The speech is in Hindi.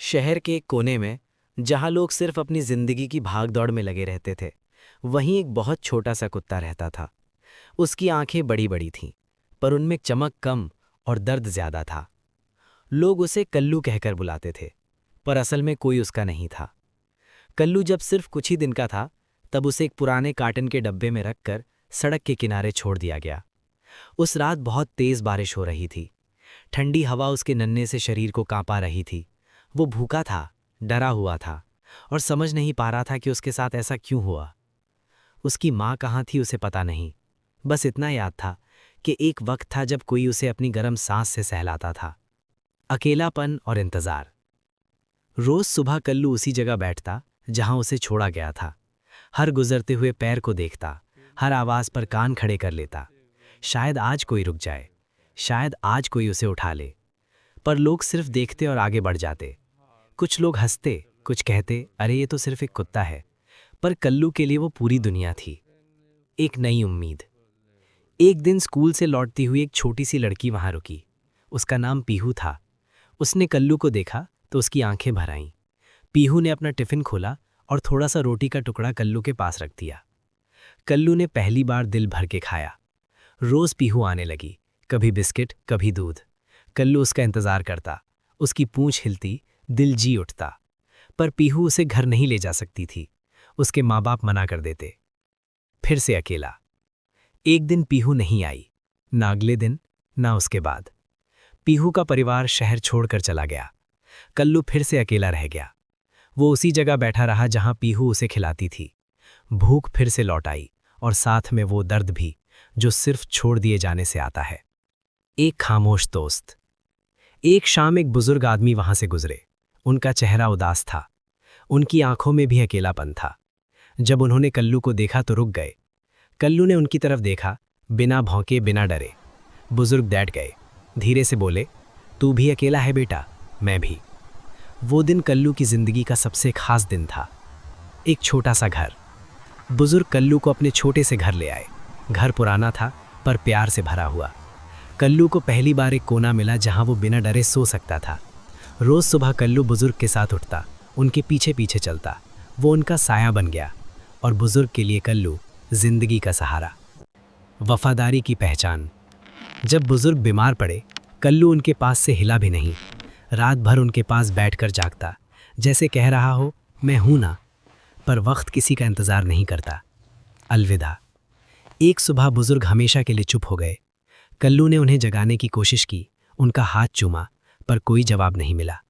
शहर के एक कोने में, जहां लोग सिर्फ अपनी जिंदगी की भागदौड़ में लगे रहते थे, वहीं एक बहुत छोटा सा कुत्ता रहता था। उसकी आंखें बड़ी बड़ी थीं, पर उनमें चमक कम और दर्द ज्यादा था। लोग उसे कल्लू कहकर बुलाते थे, पर असल में कोई उसका नहीं था। कल्लू जब सिर्फ कुछ ही दिन का था, तब उसे एक पुराने कार्टन के डब्बे में रखकर सड़क के किनारे छोड़ दिया गया। उस रात बहुत तेज बारिश हो रही थी। ठंडी हवा उसके नन्हे से शरीर को कांपा रही थी। वो भूखा था, डरा हुआ था और समझ नहीं पा रहा था कि उसके साथ ऐसा क्यों हुआ। उसकी माँ कहाँ थी उसे पता नहीं, बस इतना याद था कि एक वक्त था जब कोई उसे अपनी गर्म सांस से सहलाता था। अकेलापन और इंतजार। रोज सुबह कल्लू उसी जगह बैठता जहां उसे छोड़ा गया था। हर गुजरते हुए पैर को देखता, हर आवाज पर कान खड़े कर लेता। शायद आज कोई रुक जाए, शायद आज कोई उसे उठा ले। पर लोग सिर्फ देखते और आगे बढ़ जाते। कुछ लोग हंसते, कुछ कहते, अरे ये तो सिर्फ एक कुत्ता है। पर कल्लू के लिए वो पूरी दुनिया थी, एक नई उम्मीद। एक दिन स्कूल से लौटती हुई एक छोटी सी लड़की वहां रुकी। उसका नाम पीहू था। उसने कल्लू को देखा तो उसकी आंखें भर आईं। पीहू ने अपना टिफिन खोला और थोड़ा सा रोटी का टुकड़ा कल्लू के पास रख दिया। कल्लू ने पहली बार दिल भर के खाया। रोज पीहू आने लगी, कभी बिस्किट, कभी दूध। कल्लू उसका इंतजार करता, उसकी पूंछ हिलती, दिल जी उठता। पर पीहू उसे घर नहीं ले जा सकती थी, उसके माँ बाप मना कर देते। फिर से अकेला। एक दिन पीहू नहीं आई, ना अगले दिन, ना उसके बाद। पीहू का परिवार शहर छोड़कर चला गया। कल्लू फिर से अकेला रह गया। वो उसी जगह बैठा रहा जहां पीहू उसे खिलाती थी। भूख फिर से लौट आई और साथ में वो दर्द भी जो सिर्फ छोड़ दिए जाने से आता है। एक खामोश दोस्त। एक शाम एक बुजुर्ग आदमी वहां से गुजरे। उनका चेहरा उदास था, उनकी आंखों में भी अकेलापन था। जब उन्होंने कल्लू को देखा तो रुक गए। कल्लू ने उनकी तरफ देखा, बिना भौंके, बिना डरे। बुजुर्ग बैठ गए, धीरे से बोले, तू भी अकेला है बेटा, मैं भी। वो दिन कल्लू की जिंदगी का सबसे खास दिन था। एक छोटा सा घर। बुजुर्ग कल्लू को अपने छोटे से घर ले आए। घर पुराना था पर प्यार से भरा हुआ। कल्लू को पहली बार एक कोना मिला जहां वो बिना डरे सो सकता था। रोज सुबह कल्लू बुजुर्ग के साथ उठता, उनके पीछे पीछे चलता। वो उनका साया बन गया और बुजुर्ग के लिए कल्लू जिंदगी का सहारा। वफादारी की पहचान। जब बुजुर्ग बीमार पड़े, कल्लू उनके पास से हिला भी नहीं। रात भर उनके पास बैठकर जागता, जैसे कह रहा हो, मैं हूं ना। पर वक्त किसी का इंतजार नहीं करता। अलविदा। एक सुबह बुजुर्ग हमेशा के लिए चुप हो गए। कल्लू ने उन्हें जगाने की कोशिश की, उनका हाथ चूमा, पर कोई जवाब नहीं मिला।